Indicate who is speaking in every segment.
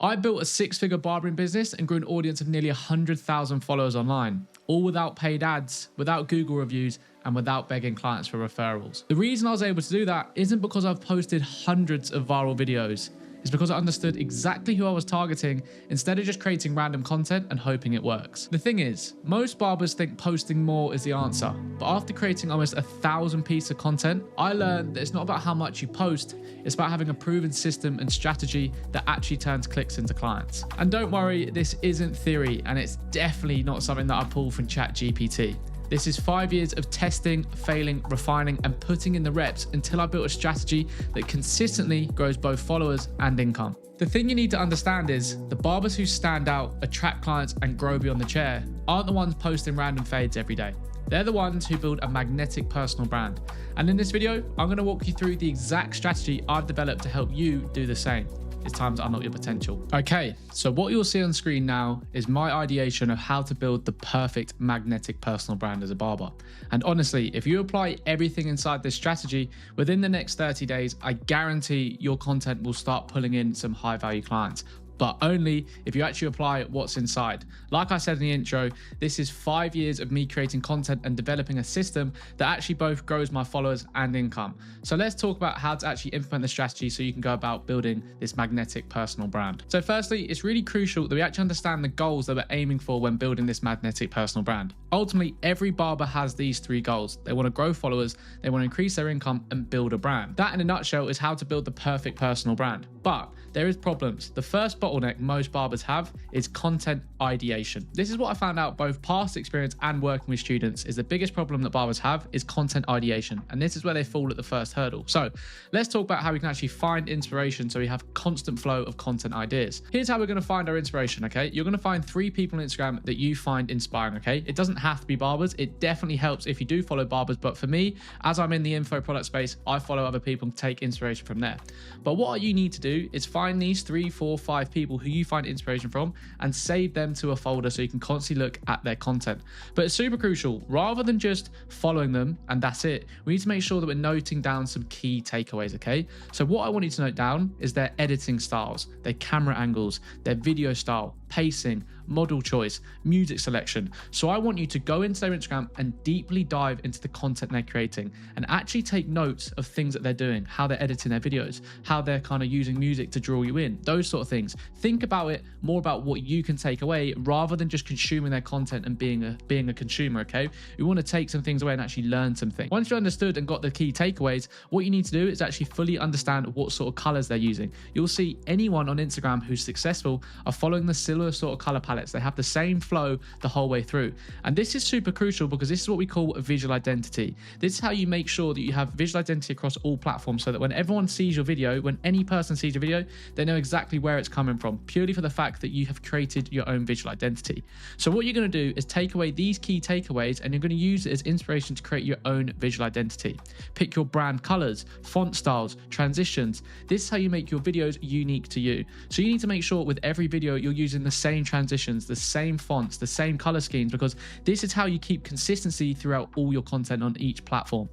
Speaker 1: I built a 6-figure barbering business and grew an audience of nearly 100,000 followers online, all without paid ads, without Google reviews, and without begging clients for referrals. The reason I was able to do that isn't because I've posted hundreds of viral videos. It's because I understood exactly who I was targeting instead of just creating random content and hoping it works. The thing is, most barbers think posting more is the answer, but after creating almost 1,000 pieces of content, I learned that it's not about how much you post, it's about having a proven system and strategy that actually turns clicks into clients. And don't worry, this isn't theory, and it's definitely not something that I pulled from ChatGPT. This is 5 years of testing, failing, refining, and putting in the reps until I built a strategy that consistently grows both followers and income. The thing you need to understand is the barbers who stand out, attract clients, and grow beyond the chair aren't the ones posting random fades every day. They're the ones who build a magnetic personal brand. And in this video, I'm going to walk you through the exact strategy I've developed to help you do the same. It's time to unlock your potential. Okay, so what you'll see on screen now is my ideation of how to build the perfect magnetic personal brand as a barber. And honestly, if you apply everything inside this strategy, within the next 30 days, I guarantee your content will start pulling in some high value clients. But only if you actually apply what's inside. Like I said in the intro, this is 5 years of me creating content and developing a system that actually both grows my followers and income. So let's talk about how to actually implement the strategy so you can go about building this magnetic personal brand. So firstly, it's really crucial that we actually understand the goals that we're aiming for when building this magnetic personal brand. Ultimately, every barber has these 3 goals. They want to grow followers, they want to increase their income, and build a brand. That in a nutshell is how to build the perfect personal brand. But there is problems. The first bottleneck most barbers have is content ideation. This is what I found out both past experience and working with students is the biggest problem that barbers have is content ideation. And this is where they fall at the first hurdle. So let's talk about how we can actually find inspiration so we have constant flow of content ideas. Here's how we're going to find our inspiration, okay? You're going to find 3 people on Instagram that you find inspiring, okay? It doesn't have to be barbers. It definitely helps if you do follow barbers. But for me, as I'm in the info product space, I follow other people and take inspiration from there. But what you need to do is find these 3, 4, 5 people who you find inspiration from and save them to a folder so you can constantly look at their content. But it's super crucial, rather than just following them and that's it, we need to make sure that we're noting down some key takeaways, okay? So what I want you to note down is their editing styles, their camera angles, their video style, pacing, model choice, music selection. So I want you to go into their Instagram and deeply dive into the content they're creating and actually take notes of things that they're doing, how they're editing their videos, how they're kind of using music to draw you in, those sort of things. Think about it more about what you can take away rather than just consuming their content and being a consumer, okay? We want to take some things away and actually learn some things. Once you understood and got the key takeaways, what you need to do is actually fully understand what sort of colors they're using. You'll see anyone on Instagram who's successful are following the similar sort of color palettes. They have the same flow the whole way through. And this is super crucial because this is what we call a visual identity. This is how you make sure that you have visual identity across all platforms so that when everyone sees your video, when any person sees your video, they know exactly where it's coming from, purely for the fact that you have created your own visual identity. So what you're going to do is take away these key takeaways and you're going to use it as inspiration to create your own visual identity. Pick your brand colors, font styles, transitions. This is how you make your videos unique to you. So you need to make sure with every video you're using the same transitions, the same fonts, the same color schemes, because this is how you keep consistency throughout all your content on each platform.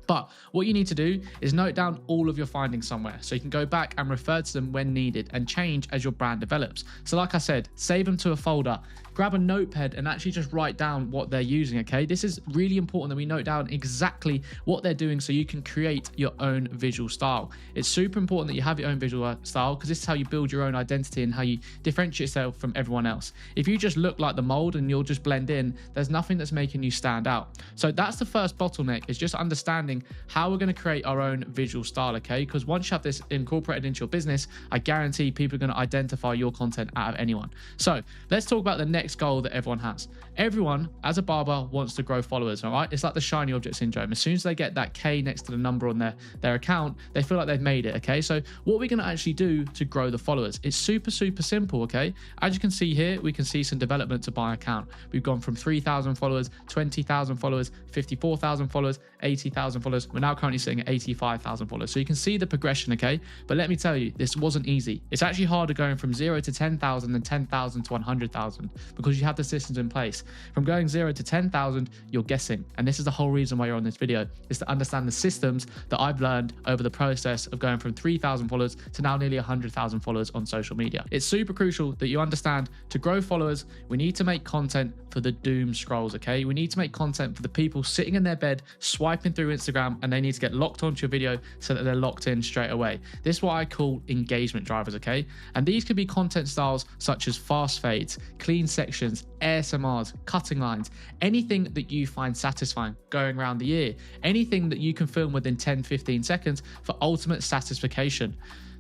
Speaker 1: But what you need to do is note down all of your findings somewhere so you can go back and refer to them when needed and change as your brand develops. So like I said, save them to a folder, grab a notepad and actually just write down what they're using, okay? This is really important that we note down exactly what they're doing so you can create your own visual style. It's super important that you have your own visual style because this is how you build your own identity and how you differentiate yourself from everyone else. If you just look like the mold and you'll just blend in, there's nothing that's making you stand out. So that's the first bottleneck, is just understanding how we're going to create our own visual style, okay? Because once you have this incorporated into your business, I guarantee people are going to identify your content out of anyone. So let's talk about the next goal that everyone has. Everyone, as a barber, wants to grow followers, all right? It's like the shiny object syndrome. As soon as they get that K next to the number on their account, they feel like they've made it, okay? So what we're going to actually do to grow the followers, it's super, super simple, okay? As you can see here, we can see some development to my account. We've gone from 3,000 followers, 20,000 followers, 54,000 followers, 80,000 followers. We're now currently sitting at 85,000 followers. So you can see the progression, okay? But let me tell you, this wasn't easy. It's actually harder going from 0 to 10,000 than 10,000 to 100,000, because you have the systems in place. From going 0 to 10,000, you're guessing. And this is the whole reason why you're on this video, is to understand the systems that I've learned over the process of going from 3,000 followers to now nearly 100,000 followers on social media. It's super crucial that you understand, to grow followers, we need to make content for the doom scrolls, okay? We need to make content for the people sitting in their bed, swiping through Instagram, and they need to get locked onto your video so that they're locked in straight away. This is what I call engagement drivers, okay? And these could be content styles such as fast fades, clean sections, ASMRs, cutting lines, anything that you find satisfying going around the ear, anything that you can film within 10-15 seconds for ultimate satisfaction.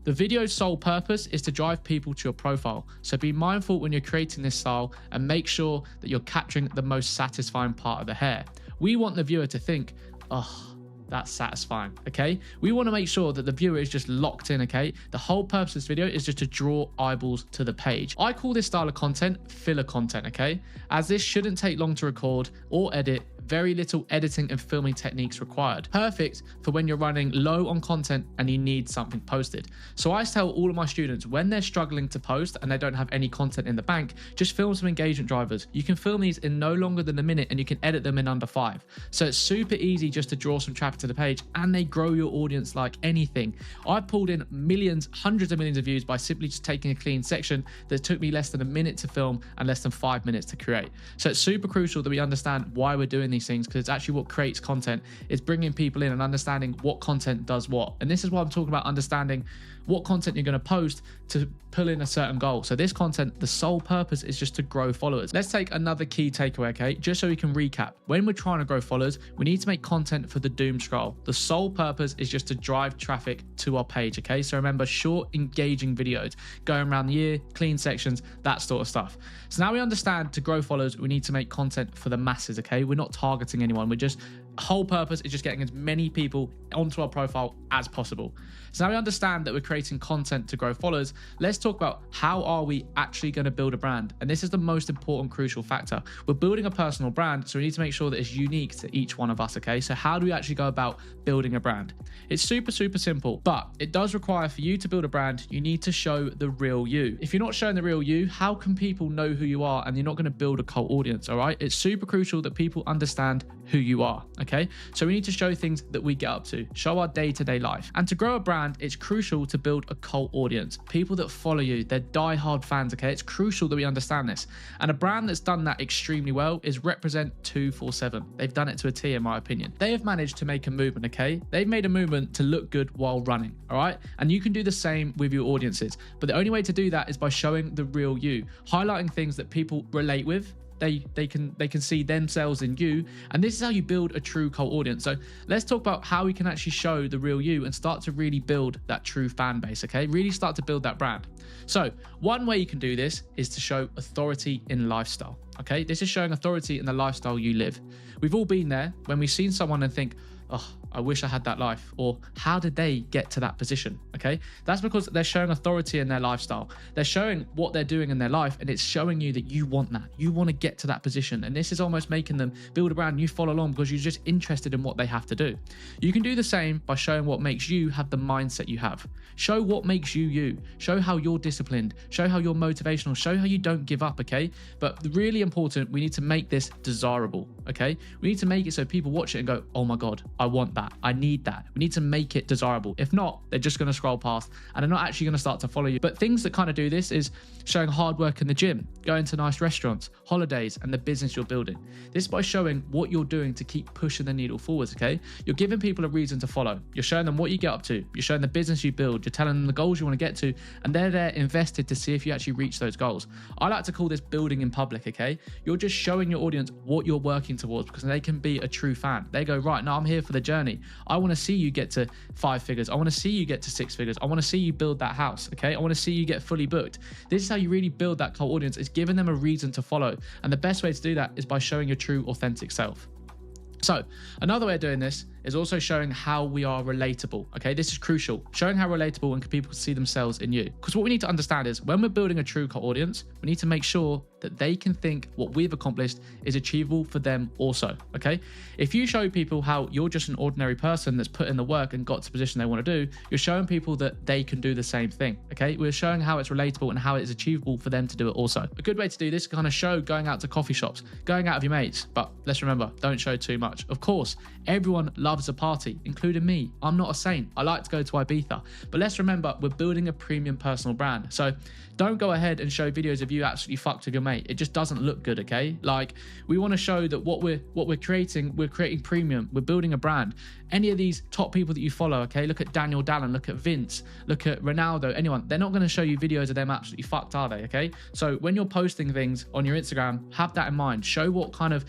Speaker 1: The video's sole purpose is to drive people to your profile, so be mindful when you're creating this style and make sure that you're capturing the most satisfying part of the hair. We want the viewer to think, oh, that's satisfying, okay? We want to make sure that the viewer is just locked in, okay? The whole purpose of this video is just to draw eyeballs to the page. I call this style of content filler content, okay? As this shouldn't take long to record or edit, very little editing and filming techniques required. Perfect for when you're running low on content and you need something posted. So I tell all of my students, when they're struggling to post and they don't have any content in the bank, just film some engagement drivers. You can film these in no longer than a minute and you can edit them in under 5. So it's super easy just to draw some traffic to the page, and they grow your audience like anything. I've pulled in millions, hundreds of millions of views by simply just taking a clean section that took me less than a minute to film and less than 5 minutes to create. So it's super crucial that we understand why we're doing these things, because it's actually what creates content. It's bringing people in and understanding what content does what. And this is why I'm talking about understanding what content you're going to post to pull in a certain goal. So this content, the sole purpose is just to grow followers. Let's take another key takeaway, okay? Just so we can recap. When we're trying to grow followers, we need to make content for the doom scroll. The sole purpose is just to drive traffic to our page, okay? So remember, short, engaging videos, going around the ear, clean sections, that sort of stuff. So now we understand, to grow followers, we need to make content for the masses, okay? We're not targeting anyone. We're just, whole purpose is just getting as many people onto our profile as possible. So now we understand that we're creating content to grow followers. Let's talk about, how are we actually going to build a brand? And this is the most important, crucial factor. We're building a personal brand, so we need to make sure that it's unique to each one of us, okay? So how do we actually go about building a brand? It's super, super simple, but it does require, for you to build a brand, you need to show the real you. If you're not showing the real you, how can people know who you are? And you're not going to build a cult audience, all right? It's super crucial that people understand who you are, okay? So we need to show things that we get up to, show our day-to-day life. And to grow a brand, it's crucial to build a cult audience, people that follow you, they're die-hard fans, okay? It's crucial that we understand this. And a brand that's done that extremely well is Represent 247. They've done it to a T, in my opinion. They have managed to make a movement, okay? They've made a movement to look good while running, all right? And you can do the same with your audiences. But the only way to do that is by showing the real you, highlighting things that people relate with. They can see themselves in you, and this is how you build a true cult audience. So let's talk about how we can actually show the real you and start to really build that true fan base, okay? Really start to build that brand. So one way you can do this is to show authority in lifestyle, okay? This is showing authority in the lifestyle you live. We've all been there when we've seen someone and think, oh, I wish I had that life, or how did they get to that position, okay? That's because they're showing authority in their lifestyle. They're showing what they're doing in their life, and it's showing you that you want that. You want to get to that position, and this is almost making them build a brand. You follow along because you're just interested in what they have to do. You can do the same by showing what makes you have the mindset you have. Show what makes you you. Show how you're disciplined. Show how you're motivational. Show how you don't give up, okay? But really important, we need to make this desirable, okay? We need to make it so people watch it and go, oh my God, I want that. I need that. We need to make it desirable. If not, they're just going to scroll past and they're not actually going to start to follow you. But things that kind of do this is showing hard work in the gym, going to nice restaurants, holidays, and the business you're building. This is by showing what you're doing to keep pushing the needle forwards, okay? You're giving people a reason to follow. You're showing them what you get up to. You're showing the business you build. You're telling them the goals you want to get to, and they're there invested to see if you actually reach those goals. I like to call this building in public, okay? You're just showing your audience what you're working towards, because they can be a true fan. They go, right, now I'm here for the journey. I want to see you get to 5 figures. I want to see you get to 6 figures. I want to see you build that house, okay? I want to see you get fully booked. This is how you really build that cult audience. It's giving them a reason to follow. And the best way to do that is by showing your true, authentic self. So another way of doing this is also showing how we are relatable, okay? This is crucial, showing how relatable and people can see themselves in you. Because what we need to understand is when we're building a true cult audience, we need to make sure that they can think what we've accomplished is achievable for them also, okay? If you show people how you're just an ordinary person that's put in the work and got to the position they want to do, you're showing people that they can do the same thing, okay? We're showing how it's relatable and how it is achievable for them to do it also. A good way to do this is kind of show going out to coffee shops, going out with your mates, but let's remember, don't show too much. Of course, everyone loves a party, including me. I'm not a saint. I like to go to Ibiza, but let's remember, we're building a premium personal brand. So don't go ahead and show videos of you absolutely fucked with your mate. It just doesn't look good, okay? Like, we want to show that what we're creating premium. We're building a brand. Any of these top people that you follow, okay? Look at Daniel Dallin, look at Vince, look at Ronaldo, anyone. They're not going to show you videos of them absolutely fucked, are they, okay? So when you're posting things on your Instagram, have that in mind. Show what kind of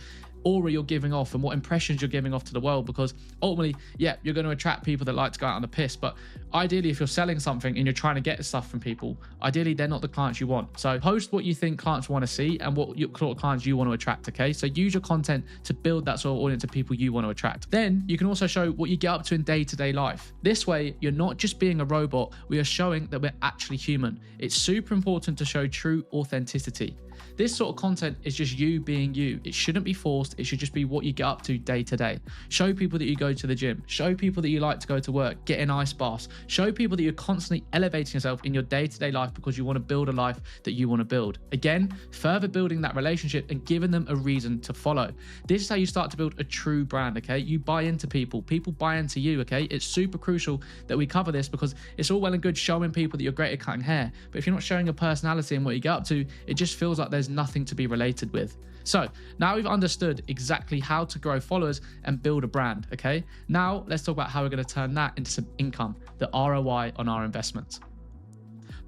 Speaker 1: aura you're giving off and what impressions you're giving off to the world, because ultimately, yeah, you're going to attract people that like to go out on the piss, but ideally, if you're selling something and you're trying to get stuff from people, ideally they're not the clients you want. So post what you think clients want to see and what sort of clients you want to attract, okay? So use your content to build that sort of audience of people you want to attract. Then you can also show what you get up to in day-to-day life. This way, you're not just being a robot, we are showing that we're actually human. It's super important to show true authenticity. This sort of content is just you being you. It shouldn't be forced. It should just be what you get up to day to day. Show people that you go to the gym. Show people that you like to go to work, get in ice baths. Show people that you're constantly elevating yourself in your day-to-day life because you want to build a life that you want to build. Again, further building that relationship and giving them a reason to follow. This is how you start to build a true brand, okay? You buy into people. People buy into you, okay? It's super crucial that we cover this because it's all well and good showing people that you're great at cutting hair, but if you're not showing your personality and what you get up to, it just feels like there's nothing to be related with. So now we've understood exactly how to grow followers and build a brand, okay? Now let's talk about how we're going to turn that into some income, the ROI on our investments.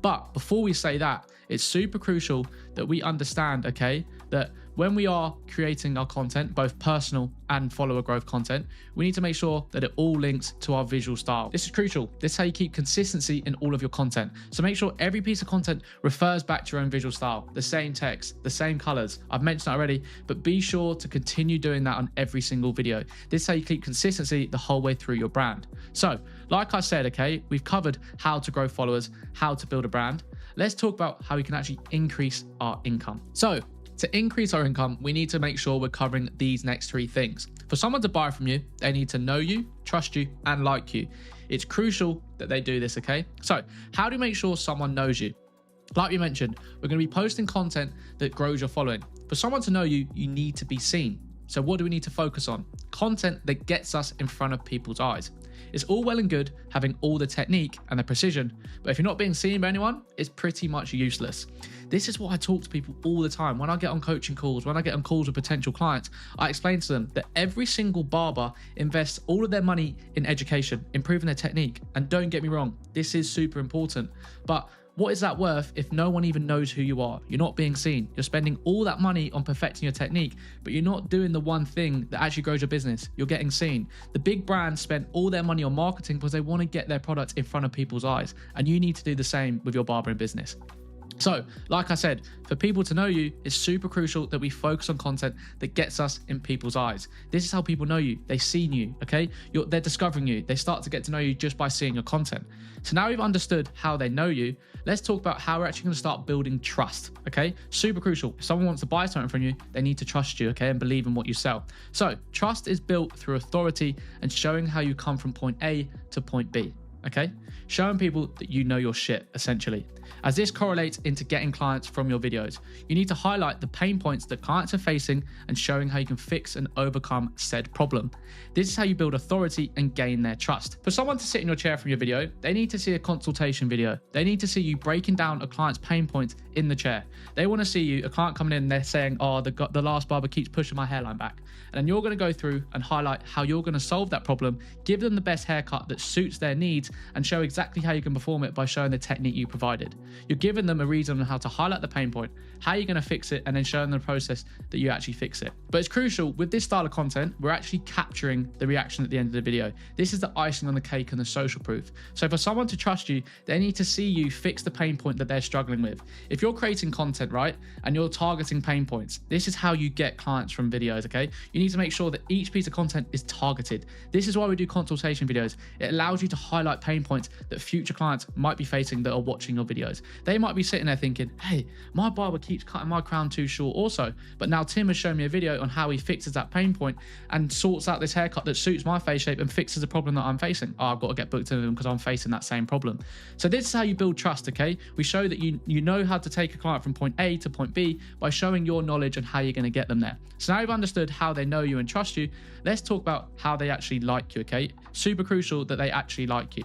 Speaker 1: But before we say that, it's super crucial that we understand, okay, that when we are creating our content, both personal and follower growth content, we need to make sure that it all links to our visual style. This is crucial. This is how you keep consistency in all of your content. So make sure every piece of content refers back to your own visual style, the same text, the same colors. I've mentioned that already, but be sure to continue doing that on every single video. This is how you keep consistency the whole way through your brand. So like I said, okay, we've covered how to grow followers, how to build a brand. Let's talk about how we can actually increase our income. So to increase our income, we need to make sure we're covering these next three things. For someone to buy from you, they need to know you, trust you, and like you. It's crucial that they do this, okay? So how do you make sure someone knows you? Like we mentioned, we're going to be posting content that grows your following. For someone to know you, you need to be seen. So what do we need to focus on? Content that gets us in front of people's eyes. It's all well and good having all the technique and the precision, but if you're not being seen by anyone, it's pretty much useless. This is what I talk to people all the time. When I get on coaching calls, when I get on calls with potential clients, I explain to them that every single barber invests all of their money in education, improving their technique. And don't get me wrong, this is super important, but what is that worth if no one even knows who you are? You're not being seen. You're spending all that money on perfecting your technique, but you're not doing the one thing that actually grows your business. You're getting seen. The big brands spend all their money on marketing because they want to get their products in front of people's eyes. And you need to do the same with your barbering business. So, like I said, for people to know you, it's super crucial that we focus on content that gets us in people's eyes. This is how people know you. They've seen you, okay? They're discovering you. They start to get to know you just by seeing your content. So now we've understood how they know you, let's talk about how we're actually going to start building trust, okay? Super crucial. If someone wants to buy something from you, they need to trust you, okay, and believe in what you sell. So trust is built through authority and showing how you come from point A to point B. Okay, showing people that you know your shit, essentially. As this correlates into getting clients from your videos, you need to highlight the pain points that clients are facing and showing how you can fix and overcome said problem. This is how you build authority and gain their trust. For someone to sit in your chair from your video, they need to see a consultation video. They need to see you breaking down a client's pain points in the chair. They want to see you, a client coming in and they're saying, oh, the last barber keeps pushing my hairline back. And then you're going to go through and highlight how you're going to solve that problem, give them the best haircut that suits their needs, and show exactly how you can perform it by showing the technique you provided. You're giving them a reason on how to highlight the pain point, how you're going to fix it, and then showing them the process that you actually fix it. But it's crucial, with this style of content, we're actually capturing the reaction at the end of the video. This is the icing on the cake and the social proof. So for someone to trust you, they need to see you fix the pain point that they're struggling with. If you're creating content, right, and you're targeting pain points, this is how you get clients from videos, okay? You need to make sure that each piece of content is targeted. This is why we do consultation videos. It allows you to highlight pain points that future clients might be facing that are watching your videos. They might be sitting there thinking, hey, my barber keeps cutting my crown too short also, but now Tim has shown me a video on how he fixes that pain point and sorts out this haircut that suits my face shape and fixes a problem that I'm facing. Oh, I've got to get booked in with them because I'm facing that same problem. So this is how you build trust, okay? We show that you know how to take a client from point A to point B by showing your knowledge and how you're going to get them there. So now you've understood how they know you and trust you. Let's talk about how they actually like you, okay? Super crucial that they actually like you.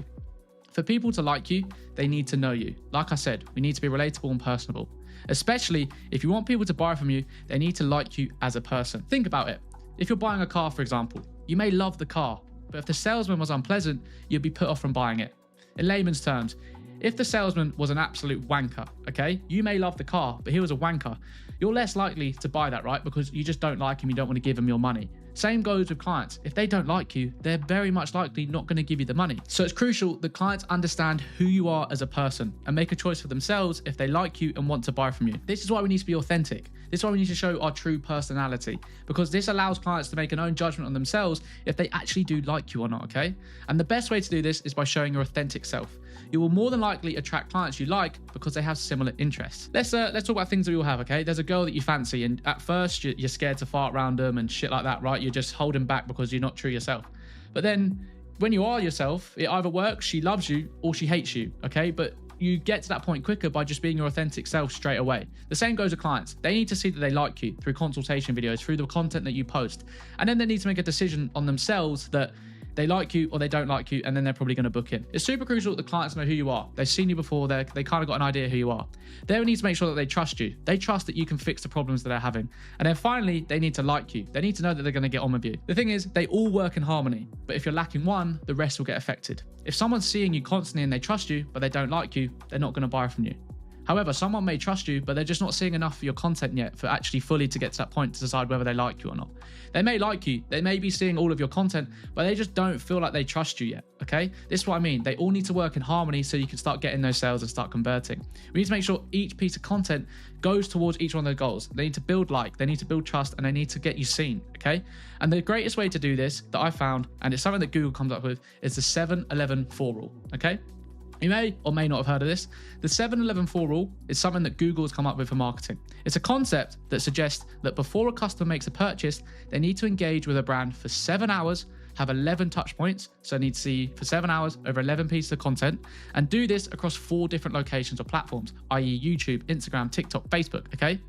Speaker 1: For people to like you, they need to know you. Like I said, we need to be relatable and personable. Especially if you want people to buy from you, they need to like you as a person. Think about it. If you're buying a car, for example, you may love the car, but if the salesman was unpleasant, you'd be put off from buying it. In layman's terms, if the salesman was an absolute wanker, okay, you may love the car, but he was a wanker, you're less likely to buy that, right? Because you just don't like him, you don't want to give him your money. Same goes with clients. If they don't like you, they're very much likely not going to give you the money. So it's crucial that clients understand who you are as a person and make a choice for themselves if they like you and want to buy from you. This is why we need to be authentic. This is why we need to show our true personality, because this allows clients to make an own judgment on themselves if they actually do like you or not, okay? And the best way to do this is by showing your authentic self. You will more than likely attract clients you like because they have similar interests. Let's talk about things that we all have, okay? There's a girl that you fancy and at first you're scared to fart around them and shit like that, right? You're just holding back because you're not true yourself. But then when you are yourself, it either works, she loves you, or she hates you, okay? But you get to that point quicker by just being your authentic self straight away. The same goes with clients. They need to see that they like you through consultation videos, through the content that you post. And then they need to make a decision on themselves that they like you or they don't like you, and then they're probably going to book in. It's super crucial that the clients know who you are. They've seen you before, they kind of got an idea who you are. They need to make sure that they trust you. They trust that you can fix the problems that they're having. And then finally, they need to like you. They need to know that they're going to get on with you. The thing is, they all work in harmony, but if you're lacking one, the rest will get affected. If someone's seeing you constantly and they trust you, but they don't like you, they're not going to buy from you. However, someone may trust you, but they're just not seeing enough of your content yet for actually fully to get to that point to decide whether they like you or not. They may like you, they may be seeing all of your content, but they just don't feel like they trust you yet, okay? This is what I mean. They all need to work in harmony so you can start getting those sales and start converting. We need to make sure each piece of content goes towards each one of their goals. They need to build like, they need to build trust, and they need to get you seen, okay? And the greatest way to do this that I found, and it's something that Google comes up with, is the 7-11-4 rule, okay? You may or may not have heard of this. The 7-11-4 rule is something that Google has come up with for marketing. It's a concept that suggests that before a customer makes a purchase, they need to engage with a brand for 7 hours, have 11 touch points, so they need to see for 7 hours over 11 pieces of content, and do this across 4 different locations or platforms, i.e. YouTube, Instagram, TikTok, Facebook, okay?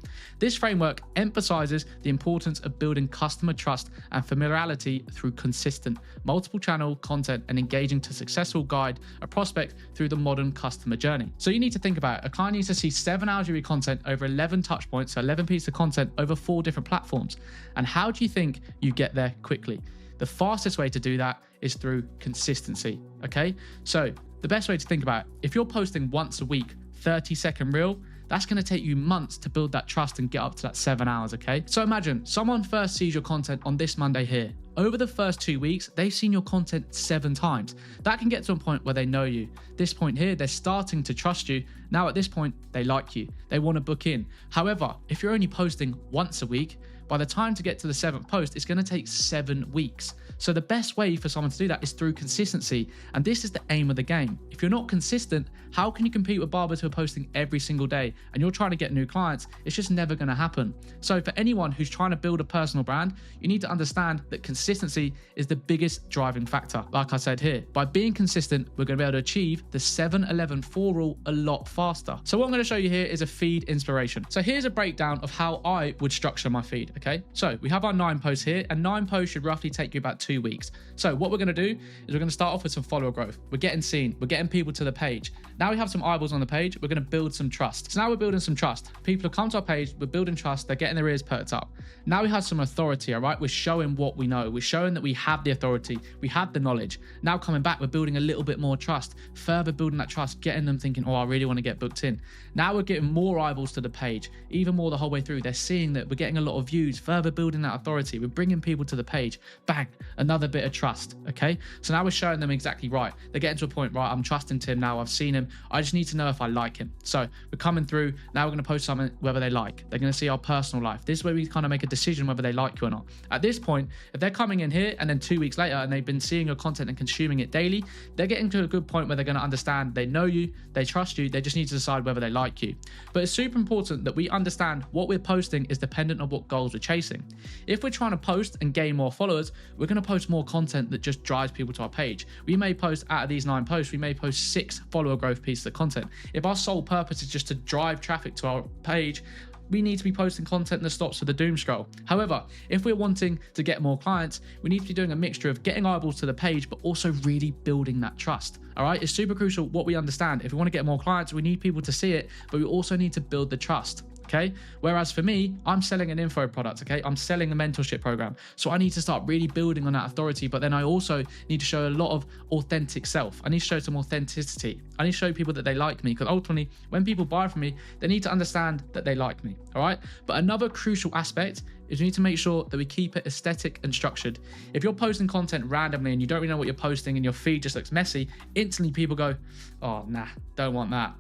Speaker 1: This framework emphasizes the importance of building customer trust and familiarity through consistent, multiple channel content and engaging to successful guide a prospect through the modern customer journey. So you need to think about it. A client needs to see 7 hours of your content over 11 touch points, so 11 pieces of content over 4 different platforms. And how do you think you get there quickly? The fastest way to do that is through consistency, okay? So the best way to think about it, if you're posting once a week, 30-second reel, that's going to take you months to build that trust and get up to that 7 hours, okay? So imagine someone first sees your content on this Monday here. Over the first 2 weeks, they've seen your content 7 times. That can get to a point where they know you. This point here, they're starting to trust you. Now at this point, they like you. They want to book in. However, if you're only posting once a week, by the time to get to the 7th post, it's going to take 7 weeks. So the best way for someone to do that is through consistency. And this is the aim of the game. If you're not consistent, how can you compete with barbers who are posting every single day and you're trying to get new clients? It's just never going to happen. So for anyone who's trying to build a personal brand, you need to understand that consistency is the biggest driving factor. Like I said here, by being consistent, we're going to be able to achieve the 7-11-4 rule a lot faster. So what I'm going to show you here is a feed inspiration. So here's a breakdown of how I would structure my feed. Okay, so we have our 9 posts here, and 9 posts should roughly take you about 2 weeks. So what we're going to do is we're going to start off with some follower growth. We're getting seen, we're getting people to the page. Now we have some eyeballs on the page, we're going to build some trust. So now we're building some trust. People have come to our page, we're building trust, they're getting their ears perked up. Now we have some authority, all right? We're showing what we know. We're showing that we have the authority, we have the knowledge. Now coming back, we're building a little bit more trust, further building that trust, getting them thinking, oh, I really want to get booked in. Now we're getting more eyeballs to the page, even more the whole way through. They're seeing that we're getting a lot of views, further building that authority. We're bringing people to the page, bang, another bit of trust, okay? So now we're showing them exactly right. They're getting to a point, right, I'm trusting Tim now, I've seen him, I just need to know if I like him. So we're coming through, now we're going to post something whether they like. They're going to see our personal life. This is where we kind of make a decision whether they like you or not. At this point, if they're coming in here and then 2 weeks later and they've been seeing your content and consuming it daily, they're getting to a good point where they're going to understand they know you, they trust you, they just need to decide whether they like you. But it's super important that we understand what we're posting is dependent on what goals we're chasing. If we're trying to post and gain more followers, we're going to post more content that just drives people to our page. We may post, out of these 9 posts, we may post 6 follower growth pieces of content. If our sole purpose is just to drive traffic to our page, we need to be posting content that stops for the doom scroll. However, if we're wanting to get more clients, we need to be doing a mixture of getting eyeballs to the page, but also really building that trust. All right, it's super crucial what we understand. If we want to get more clients, we need people to see it, but we also need to build the trust. Okay. Whereas for me, I'm selling an info product. Okay. I'm selling a mentorship program. So I need to start really building on that authority. But then I also need to show a lot of authentic self. I need to show some authenticity. I need to show people that they like me, because ultimately when people buy from me, they need to understand that they like me. All right. But another crucial aspect is we need to make sure that we keep it aesthetic and structured. If you're posting content randomly and you don't really know what you're posting and your feed just looks messy, instantly people go, oh, nah, don't want that.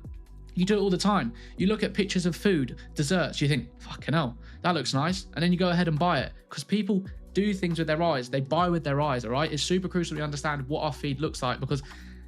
Speaker 1: You do it all the time. You look at pictures of food, desserts, you think, fucking hell, that looks nice. And then you go ahead and buy it, because people do things with their eyes. They buy with their eyes, all right? It's super crucial we understand what our feed looks like, because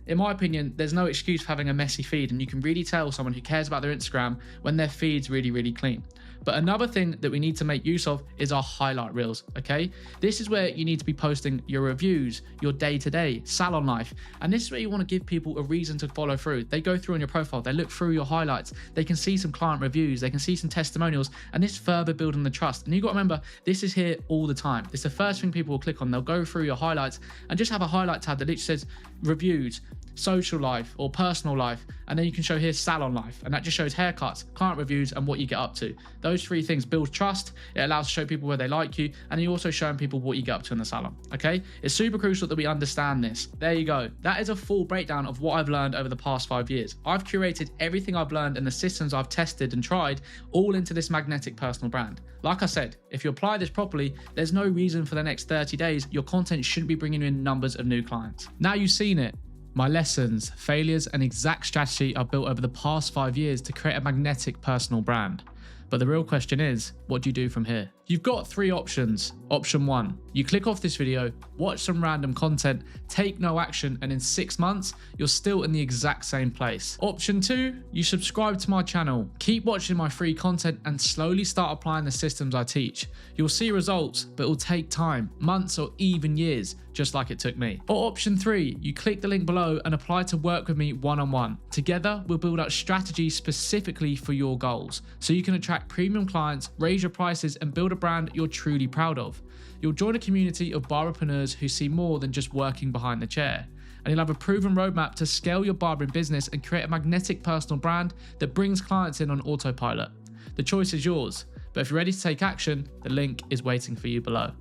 Speaker 1: in my opinion, there's no excuse for having a messy feed, and you can really tell someone who cares about their Instagram when their feed's really, really clean. But another thing that we need to make use of is our highlight reels, okay? This is where you need to be posting your reviews, your day-to-day, salon life, and this is where you want to give people a reason to follow through. They go through on your profile, they look through your highlights, they can see some client reviews, they can see some testimonials, and this further building the trust. And you've got to remember, this is here all the time. It's the first thing people will click on. They'll go through your highlights and just have a highlight tab that literally says reviews, social life or personal life, and then you can show here salon life, and that just shows haircuts, client reviews, and what you get up to. Those 3 things build trust. It allows to show people where they like you, and you're also showing people what you get up to in the salon. Okay, it's super crucial that we understand this. There you go. That is a full breakdown of what I've learned over the past 5 years. I've curated everything I've learned and the systems I've tested and tried all into this magnetic personal brand. Like I said, if you apply this properly, there's no reason for the next 30 days your content shouldn't be bringing in numbers of new clients. Now you've seen it. My lessons, failures, and exact strategy are built over the past 5 years to create a magnetic personal brand. But the real question is, what do you do from here? You've got 3 options. Option 1, you click off this video, watch some random content, take no action, and in 6 months, you're still in the exact same place. Option 2, you subscribe to my channel, keep watching my free content, and slowly start applying the systems I teach. You'll see results, but it will take time, months or even years, just like it took me. Or option 3, you click the link below and apply to work with me one-on-one. Together, we'll build out strategies specifically for your goals, so you can attract premium clients, raise your prices, and build a brand you're truly proud of. You'll join a community of barberpreneurs who see more than just working behind the chair. And you'll have a proven roadmap to scale your barbering business and create a magnetic personal brand that brings clients in on autopilot. The choice is yours, but if you're ready to take action, the link is waiting for you below.